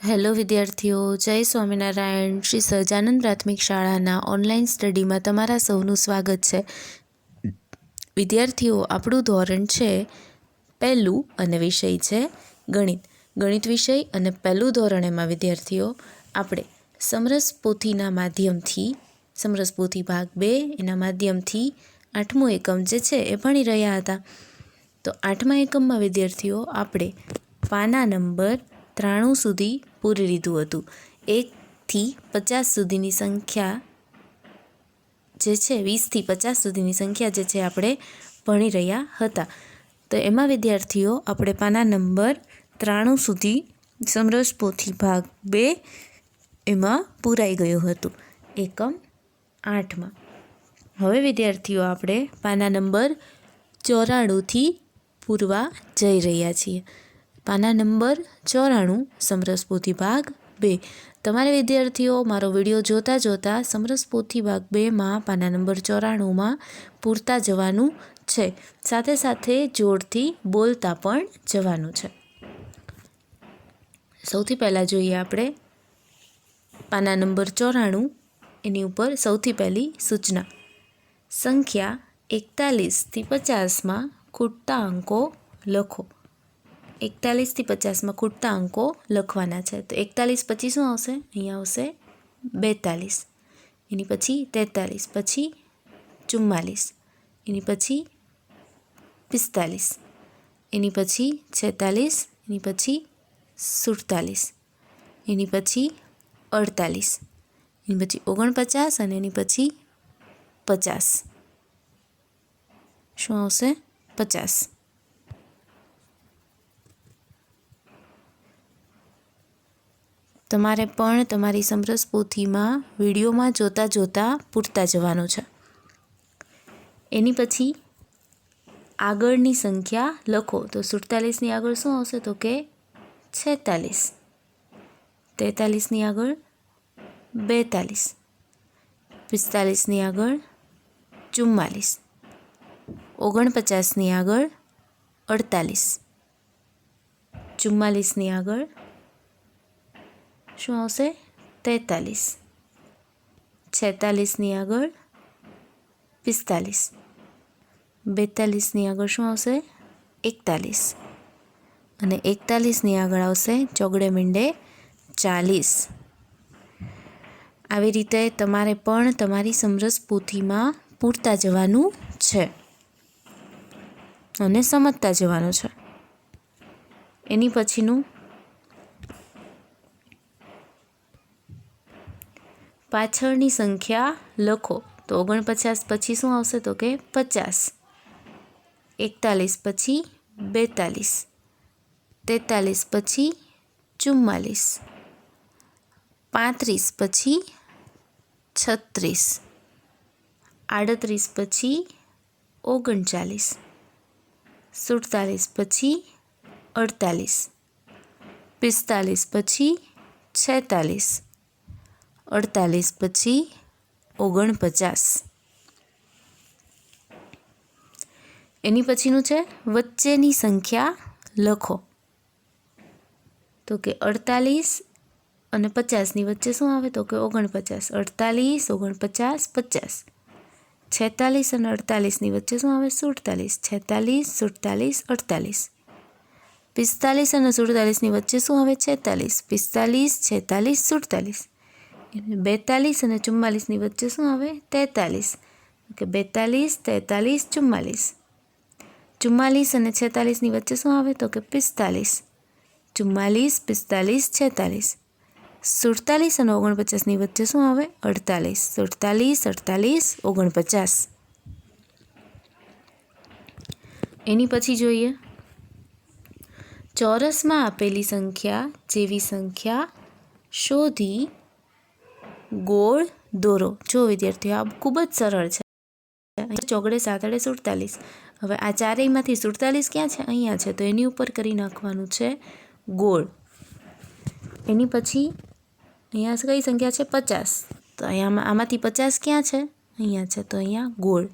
Hello વિદ્યાર્થીઓ, જય સ્વામિનારાયણ. શ્રી સહજાનંદ પ્રાથમિક શાળાના ઓનલાઈન સ્ટડીમાં તમારા સૌનું સ્વાગત છે. વિદ્યાર્થીઓ, આપણું ધોરણ છે પહેલું અને વિષય છે ગણિત વિષય અને પહેલું ધોરણ. એમાં વિદ્યાર્થીઓ આપણે સમરસ પોથીના માધ્યમથી સમરસ પોથી ભાગ 2 એના માધ્યમથી 8મું એકમ જે છે એ ભણી રહ્યા હતા. તો 8મા એકમમાં વિદ્યાર્થીઓ આપણે પાના નંબર 93 સુધી પૂરી લીધું હતું. 1 થી 50 સુધીની સંખ્યા જે છે 20 થી 50 સુધીની સંખ્યા જે છે આપણે ભણી રહ્યા હતા. તો એમાં વિદ્યાર્થીઓ આપણે પાના નંબર 93 સુધી સમરસ પોથી ભાગ 2 એમાં પૂરાઈ ગયું હતું એકમ 8માં. હવે વિદ્યાર્થીઓ આપણે પાના નંબર 94થી પૂરવા જઈ રહ્યા છીએ. પાના નંબર 94 સમરસ પોથી ભાગ 2. તમારે વિદ્યાર્થીઓ મારો વિડીયો જોતાં સમરસ પોથી ભાગ 2માં પાના નંબર 94માં પૂરતા જવાનું છે. સાથે સાથે જોડથી બોલતા પણ જવાનું છે. સૌથી પહેલાં જોઈએ આપણે પાના નંબર 94 એની ઉપર સૌથી પહેલી સૂચના. સંખ્યા 41 થી 50માં ખૂટતા અંકો લખો. 41 થી 50માં ખૂટતા અંકો લખવાના છે. તો 41 પછી શું આવશે? અહીંયા આવશે 42, એની પછી 43, પછી 44, એની પછી 45, એની પછી 46, એની પછી 47, એની પછી 48, એની પછી 49 અને એની પછી 50. શું આવશે? 50. તમારે પણ તમારી સમરસ પોથીમાં વિડીયોમાં જોતાં પૂરતા જવાનું છે. એની પછી આગળની સંખ્યા લખો. તો 47ની આગળ શું આવશે? તો કે 46, 43ની આગળ 42, 45ની આગળ 44, 49ની આગળ 48, 44ની આગળ શું આવશે? 43, 46ની આગળ 45, 42ની આગળ શું આવશે? 41, અને 41ની આગળ આવશે ચોગડે મીંડે 40. આવી રીતે તમારે પણ તમારી સમરસ પોથીમાં પૂરતા જવાનું છે અને સમજતા જવાનું છે. એની પછીનું પાછળની સંખ્યા લખો. તો 49 પછી શું આવશે? તો કે 50, 41 પછી 42, 43 પછી 44, 35 પછી 36, 38 પછી 39, 47 પછી 48, 45 પછી 46, 48 પછી 49. એની પછીનું છે વચ્ચેની સંખ્યા લખો. તો કે 48 અને 50ની વચ્ચે શું આવે? તો કે 49, 48, 49, 50. 46 અને 48ની વચ્ચે શું આવે? 47, 46, 47, 48. 45 અને 47ની વચ્ચે શું આવે? 46, 45, 46, 47. 42 અને 44ની વચ્ચે શું આવે? 43, કે 42, 43, 44. 44 અને 46ની વચ્ચે શું આવે? તો કે 45, 44, 45, 46. 47 અને 49ની વચ્ચે શું આવે? 48, 48, 48, 49. એની પછી જોઈએ ચોરસમાં આપેલી સંખ્યા જેવી સંખ્યા શોધી ગોળ દોરો. જો વિદ્યાર્થીઓ, આ ખૂબ જ સરળ છે. ચોગડે સાતડે 47. હવે આ ચારેયમાંથી 47 ક્યાં છે? અહીંયા છે. તો એની ઉપર કરી નાખવાનું છે ગોળ. એની પછી અહીંયા કઈ સંખ્યા છે? 50. તો અહીંયા આમાંથી 50 ક્યાં છે? અહીંયા છે. તો અહીંયા ગોળ.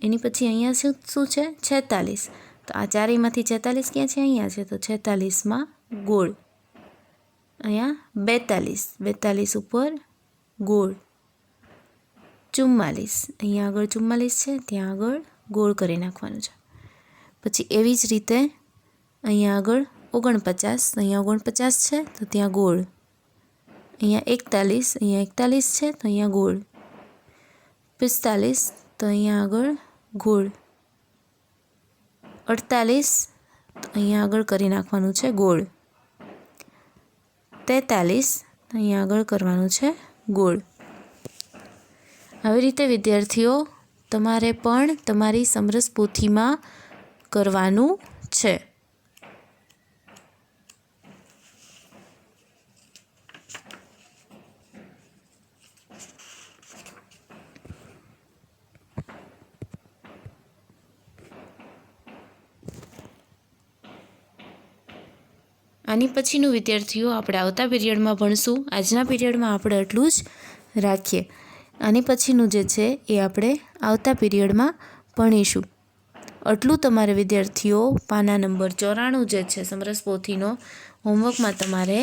એની પછી અહીંયા શું છે? 46. તો આ ચારેયમાંથી 46 ક્યાં છે? અહીંયા છે. તો 46માં ગોળ. અહીંયા 42, 42 ઉપર ગોળ. 44, અહીંયા આગળ 44 છે, ત્યાં આગળ ગોળ કરી નાખવાનું છે. પછી એવી જ રીતે અહીંયા આગળ 49, અહીંયા 49 છે તો ત્યાં ગોળ. અહીંયા 41, અહીંયા 41 છે તો અહીંયા ગોળ. 45 તો અહીંયા આગળ ગોળ. 48 તો અહીંયા આગળ કરી નાખવાનું છે ગોળ. 43 અહીંયા આગળ કરવાનું છે ગોળ. આવી રીતે વિદ્યાર્થીઓ તમારે પણ તમારી સમરસ પોથીમાં કરવાનું છે. આની પછીનું વિદ્યાર્થીઓ આપણે આવતા પીરિયડમાં ભણશું. આજના પીરિયડમાં આપણે એટલું જ રાખીએ. આની પછીનું જે છે એ આપણે આવતા પીરિયડમાં ભણીશું. આટલું તમારે વિદ્યાર્થીઓ પાના નંબર 94 જે છે સમરસ પોથીનો હોમવર્કમાં તમારે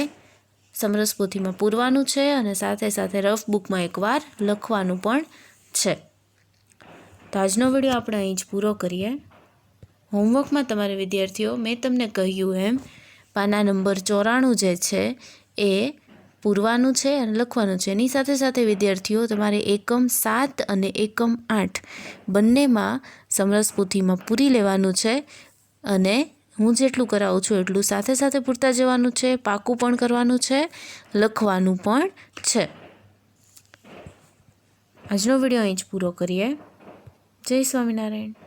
સમરસ પોથીમાં પૂરવાનું છે અને સાથે સાથે રફ બુકમાં એકવાર લખવાનું પણ છે. તો આજનો વિડીયો આપણે અહીં જ પૂરો કરીએ. હોમવર્કમાં તમારે વિદ્યાર્થીઓ મેં તમને કહ્યું એમ પાના નંબર 94 જે છે એ પૂરવાનું છે અને લખવાનું છે. એની સાથે સાથે વિદ્યાર્થીઓ તમારે એકમ 7 અને એકમ 8 બંનેમાં સમરસ પોથીમાં પૂરી લેવાનું છે અને હું જેટલું કરાવું છું એટલું સાથે સાથે પૂરતા જવાનું છે. પાકું પણ કરવાનું છે, લખવાનું પણ છે. આજનો વિડીયો અહીં જ પૂરો કરીએ. જય સ્વામિનારાયણ.